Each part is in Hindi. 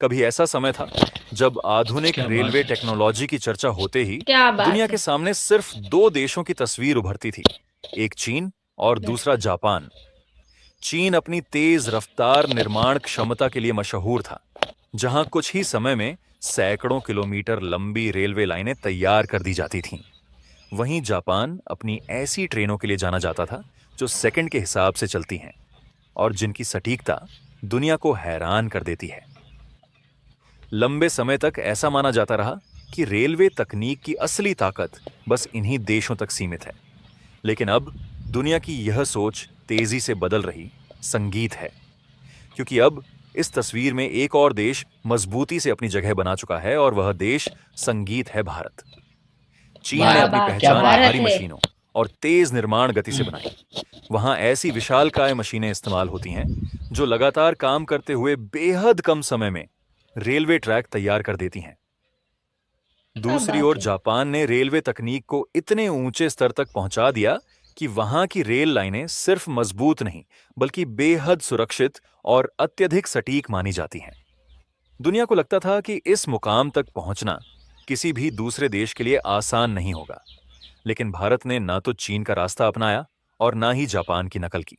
कभी ऐसा समय था जब आधुनिक क्या रेलवे बात है। टेक्नोलॉजी की चर्चा होते ही क्या दुनिया बात के है। सामने सिर्फ दो देशों की तस्वीर उभरती थी, एक चीन और दूसरा जापान। चीन अपनी तेज रफ्तार निर्माण क्षमता के लिए मशहूर था, जहां कुछ ही समय में सैकड़ों किलोमीटर लंबी रेलवे लाइनें तैयार कर दी जाती थीं। वहीं जापान अपनी ऐसी ट्रेनों के लिए जाना जाता था जो सेकंड के हिसाब से चलती हैं और जिनकी सटीकता दुनिया को हैरान कर देती है। लंबे समय तक ऐसा माना जाता रहा कि रेलवे तकनीक की असली ताकत बस इन्हीं देशों तक सीमित है। लेकिन अब दुनिया की यह सोच तेजी से बदल रही संगीत है, क्योंकि अब इस तस्वीर में एक और देश मजबूती से अपनी जगह बना चुका है और वह देश संगीत है भारत। चीन ने क्या अपनी भारत, बात क्या है, पहचान बात भारत भारी है। है। मशीनों और तेज निर्माण गति से हम्म, बनाई। वहां ऐसी विशालकाय मशीनें इस्तेमाल होती हैं जो लगातार काम करते हुए बेहद कम समय में रेलवे ट्रैक तैयार कर देती हैं। क्या दूसरी बात ओर है। जापान ने रेलवे तकनीक को इतने ऊंचे स्तर तक पहुंचा दिया कि वहां की रेल लाइनें सिर्फ मजबूत नहीं, बल्कि बेहद सुरक्षित और अत्यधिक सटीक मानी जाती हैं। दुनिया को लगता था कि इस मुकाम तक पहुंचना किसी भी दूसरे देश के लिए आसान नहीं होगा, लेकिन भारत ने ना तो चीन का रास्ता अपनाया और ना ही जापान की नकल की।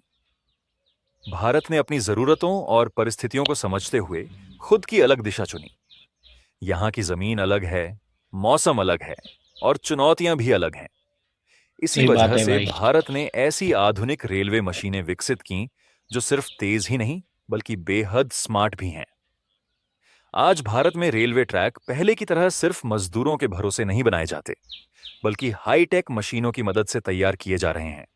भारत ने अपनी जरूरतों और परिस्थितियों को समझते हुए खुद की अलग दिशा चुनी। यहाँ की जमीन अलग है, मौसम अलग है और चुनौतियां भी अलग हैं। इसी सही बात वजह है से भाई। भारत ने ऐसी आधुनिक रेलवे मशीनें विकसित की जो सिर्फ तेज ही नहीं, बल्कि बेहद स्मार्ट भी हैं। आज भारत में रेलवे ट्रैक पहले की तरह सिर्फ मजदूरों के भरोसे नहीं बनाए जाते, बल्कि हाईटेक मशीनों की मदद से तैयार किए जा रहे हैं।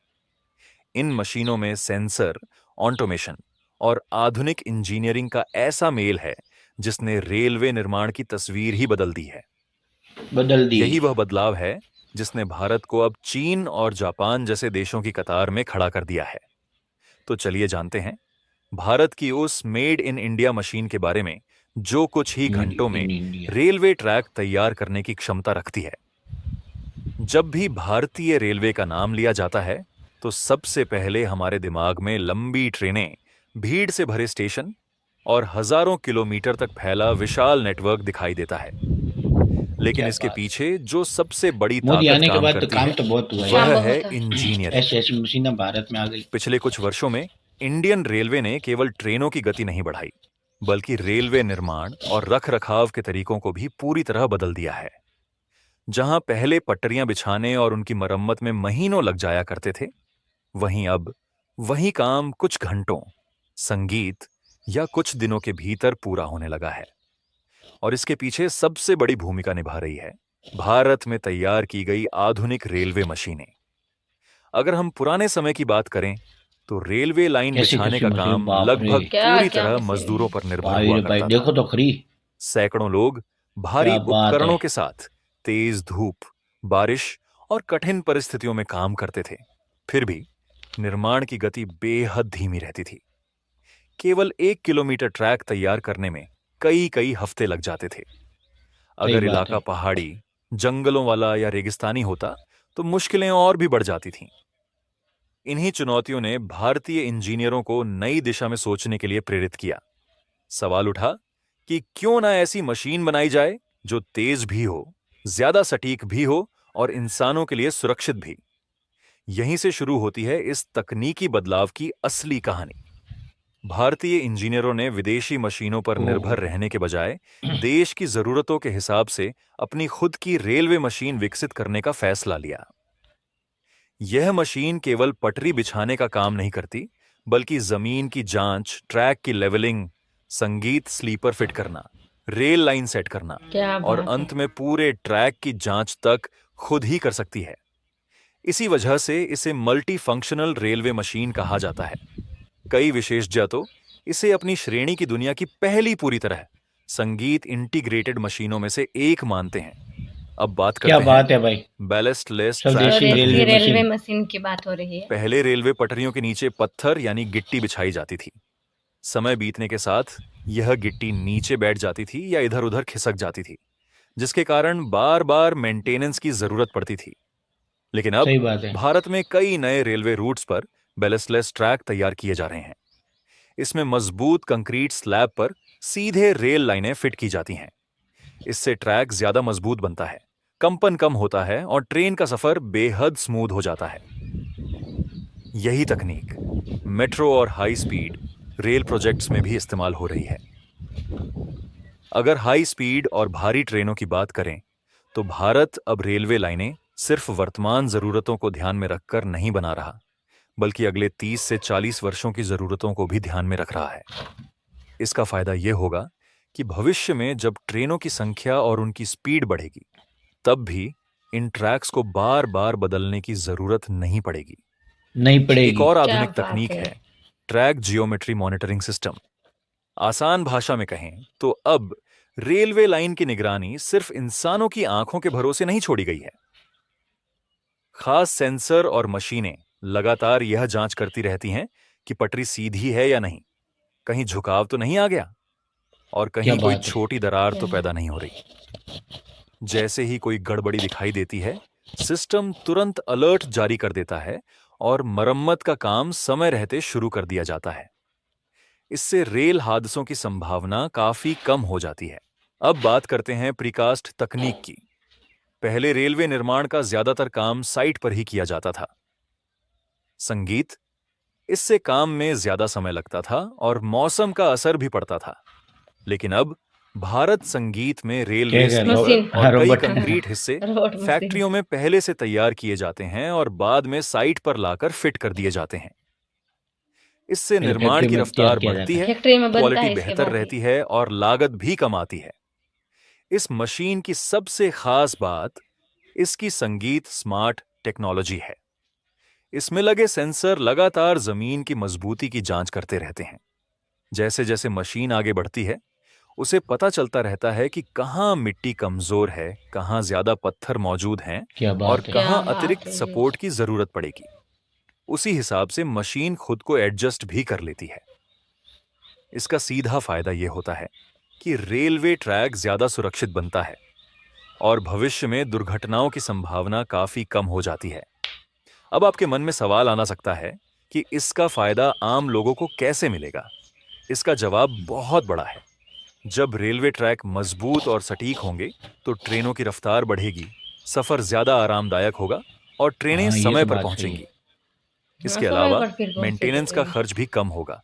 इन मशीनों में सेंसर, ऑटोमेशन और आधुनिक इंजीनियरिंग का ऐसा मेल है जिसने रेलवे निर्माण की तस्वीर ही बदल दी है। बदल दी। यही वह बदलाव है जिसने भारत को अब चीन और जापान जैसे देशों की कतार में खड़ा कर दिया है। तो चलिए जानते हैं भारत की उस मेड इन इंडिया मशीन के बारे में, जो कुछ ही मेड घंटों में इन इंडिया। रेलवे ट्रैक तैयार करने की क्षमता रखती है। जब भी भारतीय रेलवे का नाम लिया जाता है, तो सबसे पहले हमारे दिमाग में लंबी ट्रेनें, भीड़ से भरे स्टेशन और हजारों किलोमीटर तक फैला विशाल नेटवर्क दिखाई देता है। लेकिन क्या इसके बात। पीछे जो सबसे बड़ी मोदी ताकत आने के काम बाद तो करती काम है, तो बहुत हुआ वह यार। काम है बहुत है। इंजीनियरिंग। ऐसी ऐसी मशीनें भारत में आ गई। पिछले कुछ वर्षों में इंडियन रेलवे ने केवल ट्रेनों की गति नहीं बढ़ाई, बल्कि रेलवे निर्माण और रखरखाव के तरीकों को भी पूरी तरह बदल दिया है। जहां पहले पटरियां बिछाने और उनकी मरम्मत में महीनों लग जाया करते थे, वहीं अब वही काम कुछ घंटों, संगीत या कुछ दिनों के भीतर पूरा होने लगा है। और इसके पीछे सबसे बड़ी भूमिका निभा रही है भारत में तैयार की गई आधुनिक रेलवे मशीनें। अगर हम पुराने समय की बात करें, तो रेलवे लाइन कैसी बिछाने कैसी का मशीन, काम बाप रे। लगभग क्या पूरी क्या तरह मशीन मजदूरों है। पर निर्भर भाई हुआ रे भाई, करता था। देखो तो खरी। सैकड़ों लोग भारी क्या बात है। उपकरणों के साथ तेज धूप, बारिश और कठिन परिस्थितियों में काम करते थे। फिर भी निर्माण की गति बेहद धीमी रहती थी। केवल 1 किलोमीटर ट्रैक तैयार करने में कई कई हफ्ते लग जाते थे। सही अगर बात इलाका है। पहाड़ी, जंगलों वाला या रेगिस्तानी होता, तो मुश्किलें और भी बढ़ जाती थीं। इन्हीं चुनौतियों ने भारतीय इंजीनियरों को नई दिशा में सोचने के लिए प्रेरित किया। सवाल उठा कि क्यों ना ऐसी मशीन बनाई जाए जो तेज भी हो, ज्यादा सटीक भी हो और इंसानों के लिए सुरक्षित भी। यहीं से शुरू होती है इस तकनीकी बदलाव की असली कहानी। भारतीय इंजीनियरों ने विदेशी मशीनों पर ओहो। निर्भर रहने के बजाय देश की जरूरतों के हिसाब से अपनी खुद की रेलवे मशीन विकसित करने का फैसला लिया। यह मशीन केवल पटरी बिछाने का काम नहीं करती, बल्कि जमीन की जांच, ट्रैक की लेवलिंग, संगीत स्लीपर फिट करना, रेल लाइन सेट करना क्या और बात है। अंत में पूरे ट्रैक की जांच तक खुद ही कर सकती है। इसी वजह से इसे मल्टी फंक्शनल रेलवे मशीन कहा जाता है। कई विशेषज्ञ तो इसे अपनी श्रेणी की दुनिया की पहली पूरी तरह संगीत इंटीग्रेटेड मशीनों में से एक मानते हैं। अब बात क्या करते हैं बात है भाई। बैलेस्टलेस ट्रैक स्वदेशी स्वदेशी रेलवे तकनीक की। Railway machine. मशीन की बात हो रही है। पहले रेलवे पटरियों के नीचे पत्थर यानी गिट्टी बिछाई जाती थी। समय बीतने के साथ यह गिट्टी नीचे बैठ जाती थी या इधर उधर खिसक जाती थी, जिसके कारण बार बार मेंटेनेंस की जरूरत पड़ती थी। लेकिन अब सही बात है। भारत में कई नए रेलवे रूट्स पर बैलेस्टलेस ट्रैक तैयार किए जा रहे हैं। इसमें मजबूत कंक्रीट स्लैब पर सीधे रेल लाइनें फिट की जाती हैं। इससे ट्रैक ज्यादा मजबूत बनता है, कंपन कम होता है और ट्रेन का सफर बेहद स्मूथ हो जाता है। यही तकनीक मेट्रो और हाई स्पीड रेल प्रोजेक्ट्स में भी इस्तेमाल हो रही है। अगर हाई स्पीड और भारी ट्रेनों की बात करें तो भारत अब रेलवे लाइनें सिर्फ वर्तमान जरूरतों को ध्यान में रखकर नहीं बना रहा, बल्कि अगले 30 से 40 वर्षों की जरूरतों को भी ध्यान में रख रहा है। इसका फायदा यह होगा कि भविष्य में जब ट्रेनों की संख्या और उनकी स्पीड बढ़ेगी, तब भी इन ट्रैक्स को बार बार बदलने की जरूरत नहीं पड़ेगी। नहीं पड़ेगी। एक और क्या आधुनिक बात तकनीक है। है ट्रैक जियोमेट्री मॉनिटरिंग सिस्टम। आसान भाषा में कहें तो अब रेलवे लाइन की निगरानी सिर्फ इंसानों की आंखों के भरोसे नहीं छोड़ी गई है। खास सेंसर और मशीनें लगातार यह जांच करती रहती हैं कि पटरी सीधी है या नहीं, कहीं झुकाव तो नहीं आ गया और क्या कहीं कोई बात है। छोटी दरार तो क्या? पैदा नहीं हो रही। जैसे ही कोई गड़बड़ी दिखाई देती है, सिस्टम तुरंत अलर्ट जारी कर देता है और मरम्मत का काम समय रहते शुरू कर दिया जाता है। इससे रेल हादसों की संभावना काफी कम हो जाती है। अब बात करते हैं प्रीकास्ट तकनीक की। पहले रेलवे निर्माण का ज्यादातर काम साइट पर ही किया जाता था। संगीत, इससे काम में ज्यादा समय लगता था और मौसम का असर भी पड़ता था। लेकिन अब भारत संगीत में रेलवे क्या कह रहे हो? मशीन। और कई रोबोट। कंक्रीट हिस्से रोड मशीन। फैक्ट्रियों में पहले से तैयार किए जाते हैं और बाद में साइट पर लाकर फिट कर दिए जाते हैं। इससे पहले निर्माण फैक्ट्री की में रफ्तार तैयार किया बढ़ती जाता है, फैक्ट्री में बनता क्वालिटी है, इसके बेहतर बाद रहती है और लागत भी कम आती है। इस मशीन की सबसे खास बात इसकी संगीत स्मार्ट टेक्नोलॉजी है। इसमें लगे सेंसर लगातार जमीन की मजबूती की जांच करते रहते हैं। जैसे जैसे मशीन आगे बढ़ती है, उसे पता चलता रहता है कि कहाँ मिट्टी कमजोर है, कहाँ ज्यादा पत्थर मौजूद हैं क्या और बात है। कहाँ क्या बात अतिरिक्त है ये। सपोर्ट की जरूरत पड़ेगी। उसी हिसाब से मशीन खुद को एडजस्ट भी कर लेती है। इसका सीधा फायदा यह होता है कि रेलवे ट्रैक ज्यादा सुरक्षित बनता है और भविष्य में दुर्घटनाओं की संभावना काफी कम हो जाती है। अब आपके मन में सवाल आना सकता है कि इसका फायदा आम लोगों को कैसे मिलेगा। इसका जवाब बहुत बड़ा है। जब रेलवे ट्रैक मजबूत और सटीक होंगे तो ट्रेनों की रफ्तार बढ़ेगी, सफर ज्यादा आरामदायक होगा और ट्रेनें हाँ, ये समय तो पर बात सही पहुंचेंगी। है। इसके समय अलावा पर फिर पहुंचेगी मेंटेनेंस का ट्रेन। खर्च भी कम होगा,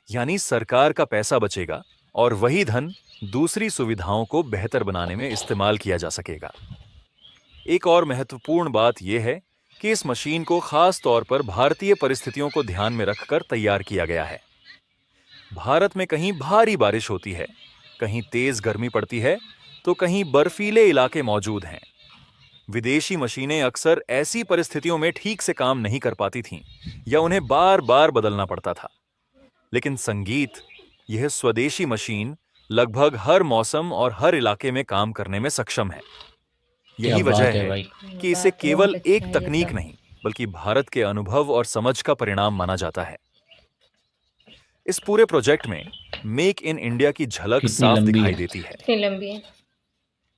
यानी सरकार का पैसा बचेगा और वही धन दूसरी सुविधाओं को बेहतर बनाने में इस्तेमाल किया जा सकेगा। एक और महत्वपूर्ण बात यह है कि इस मशीन को खास तौर पर भारतीय परिस्थितियों को ध्यान में रखकर तैयार किया गया है। भारत में कहीं भारी बारिश होती है, कहीं तेज गर्मी पड़ती है, तो कहीं बर्फीले इलाके मौजूद हैं। विदेशी मशीनें अक्सर ऐसी परिस्थितियों में ठीक से काम नहीं कर पाती थीं या उन्हें बार बार बदलना पड़ता था। लेकिन संगीत, यह स्वदेशी मशीन लगभग हर मौसम और हर इलाके में काम करने में सक्षम है। क्या यही बात वजह है है भाई। कि इसे बात केवल बहुत अच्छा एक है ये तकनीक तो। नहीं, बल्कि भारत के अनुभव और समझ का परिणाम माना जाता है। इस पूरे प्रोजेक्ट में मेक इन इंडिया की झलक कितनी साफ लंबी दिखाई है। देती है। इतनी लंबी है।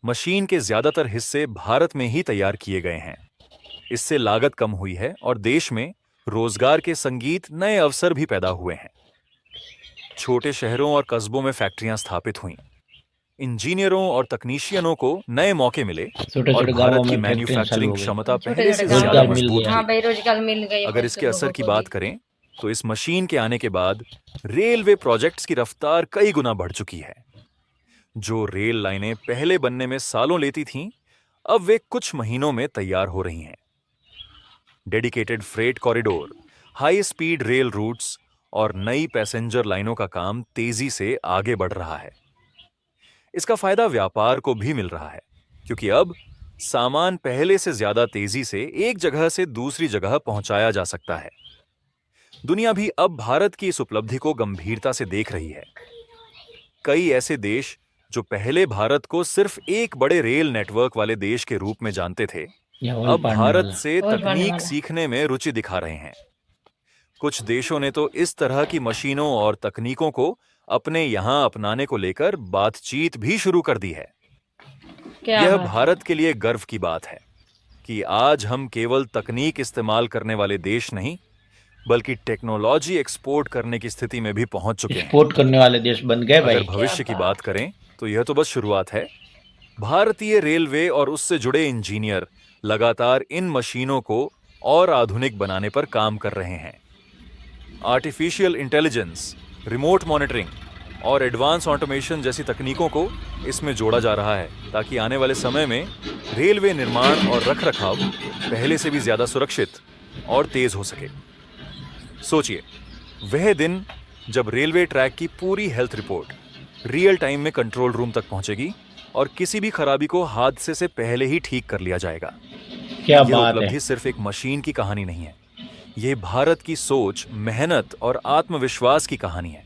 मशीन के ज्यादातर हिस्से भारत में ही तैयार किए गए हैं। इससे लागत कम हुई है और देश में रोजगार के संगीत नए अवसर भी पैदा हुए हैं। छोटे शहरों और कस्बों में फैक्ट्रियां स्थापित हुईं। इंजीनियरों और तकनीशियनों को नए मौके मिले छोटे और छोटे भारत गांवों की में फैक्ट्रियां चालू मैन्युफैक्चरिंग हो गई। क्षमता छोटे पहले छोटे से गाँव ज्यादा रोजगार में। मिल मजबूत गया। हाँ थी। भाई, रोजगार मिल गई अगर अपन इसके सब असर लोगों की को बात भी। करें तो इस मशीन के आने के बाद रेलवे प्रोजेक्ट्स की रफ्तार कई गुना बढ़ चुकी है। जो रेल लाइनें पहले बनने में सालों लेती थीं, अब वे कुछ महीनों में तैयार हो रही हैं। Dedicated freight corridor, high speed rail routes और नई पैसेंजर लाइनों का काम तेजी से आगे बढ़ रहा है। इसका फायदा व्यापार को भी मिल रहा है, क्योंकि अब सामान पहले से ज्यादा तेजी से एक जगह से दूसरी जगह पहुंचाया जा सकता है। दुनिया भी अब भारत की इस उपलब्धि को गंभीरता से देख रही है। कई ऐसे देश जो पहले भारत को सिर्फ एक बड़े रेल नेटवर्क वाले देश के रूप में जानते थे, या ऑयल अब पाड़ने भारत वाला। से ऑयल पाड़ने तकनीक वाला। सीखने में रुचि दिखा रहे हैं। कुछ देशों ने तो इस तरह की मशीनों और तकनीकों को अपने यहां अपनाने को लेकर बातचीत भी शुरू कर दी है। क्या यह बात है। भारत के लिए गर्व की बात है कि आज हम केवल तकनीक इस्तेमाल करने वाले देश नहीं, बल्कि टेक्नोलॉजी एक्सपोर्ट करने की स्थिति में भी पहुंच चुके हैं। एक्सपोर्ट करने वाले देश बन गए अगर भाई। भविष्य की बात करें तो यह तो बस शुरुआत है। भारतीय रेलवे और उससे जुड़े इंजीनियर लगातार इन मशीनों को और आधुनिक बनाने पर काम कर रहे हैं। आर्टिफिशियल इंटेलिजेंस, रिमोट मॉनिटरिंग और एडवांस ऑटोमेशन जैसी तकनीकों को इसमें जोड़ा जा रहा है ताकि आने वाले समय में रेलवे निर्माण और रखरखाव पहले से भी ज्यादा सुरक्षित और तेज हो सके। सोचिए, वह दिन जब रेलवे ट्रैक की पूरी हेल्थ रिपोर्ट रियल टाइम में कंट्रोल रूम तक पहुंचेगी और किसी भी खराबी को हादसे से पहले ही ठीक कर लिया जाएगा। क्या यह बात है। उपलब्धि सिर्फ एक मशीन की कहानी नहीं है, यह भारत की सोच, मेहनत और आत्मविश्वास की कहानी है।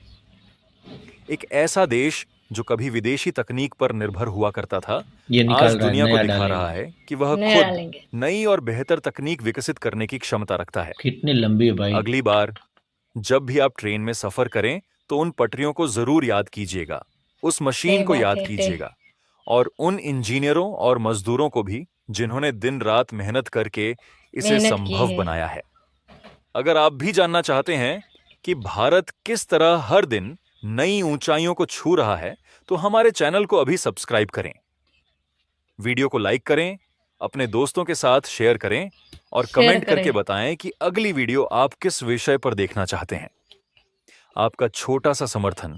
एक ऐसा देश जो कभी विदेशी तकनीक पर निर्भर हुआ करता था, ये निकाल आज रहा है, दुनिया को नया दिखा डालेंगे। रहा है कि वह नया खुद डालेंगे। नई और बेहतर तकनीक विकसित करने की क्षमता रखता है। कितनी लंबी है भाई। अगली बार जब भी आप ट्रेन में सफर करें तो उन पटरियों को जरूर याद कीजिएगा, उस मशीन सही को बात याद है, कीजिएगा और उन इंजीनियरों और मजदूरों को भी जिन्होंने दिन रात मेहनत करके इसे मेहनत की संभव है। बनाया है। अगर आप भी जानना चाहते हैं कि भारत किस तरह हर दिन नई ऊंचाइयों को छू रहा है, तो हमारे चैनल को अभी सब्सक्राइब करें, वीडियो को लाइक करें, अपने दोस्तों के साथ शेयर करें और शेयर कमेंट करके करें। बताएं कि अगली वीडियो आप किस विषय पर देखना चाहते हैं। आपका छोटा सा समर्थन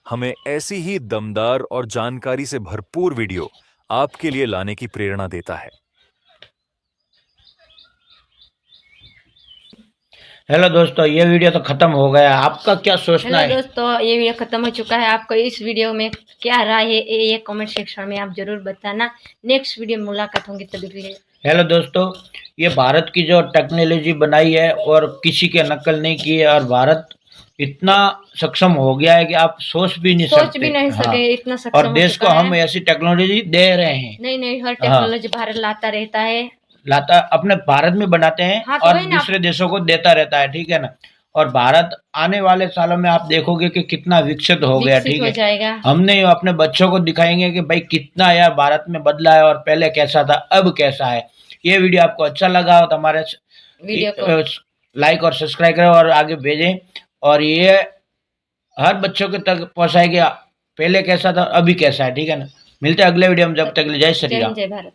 हमें ऐसी ही दमदार और जानकारी से भरपूर वीडियो आपके लिए लाने की प्रेरणा देता है। हेलो दोस्तों, ये वीडियो तो खत्म हो गया। आपका क्या सोचना हेलो है? दोस्तों, ये वीडियो खत्म हो चुका है। आपको इस वीडियो में क्या राय है ये कमेंट सेक्शन में आप जरूर बताना। नेक्स्ट वीडियो में मुलाकात होंगी, तभी के लिए हेलो दोस्तों, ये भारत की जो टेक्नोलॉजी बनाई है और किसी के नकल नहीं की है, और भारत इतना सक्षम हो गया है कि आप सोच भी नहीं सकते। सोच भी नहीं हाँ। सके, इतना सक्षम और हो देश को चुका हम है। ऐसी टेक्नोलॉजी दे रहे हैं। नहीं नहीं, हर हाँ। टेक्नोलॉजी भारत लाता रहता है। लाता अपने भारत में बनाते हैं हाँ, तो और वही ना। दूसरे देशों को देता रहता है, ठीक है ना। और भारत आने वाले सालों में आप देखोगे कि कितना विकसित हो गया, विकसित ठीक हो है। जाएगा। हमने अपने बच्चों को दिखाएंगे कि भाई कितना यार भारत में बदला है और पहले कैसा था, अब कैसा है। ये वीडियो आपको अच्छा लगा हो तो हमारे वीडियो को लाइक और सब्सक्राइब करें और आगे भेजें, और ये हर बच्चों के तक पहुंचाए कि पहले कैसा था, अभी कैसा है, ठीक है ना। मिलते हैं अगले वीडियो में, जब तक के लिए जय श्री जय राम। हिंद, जय भारत।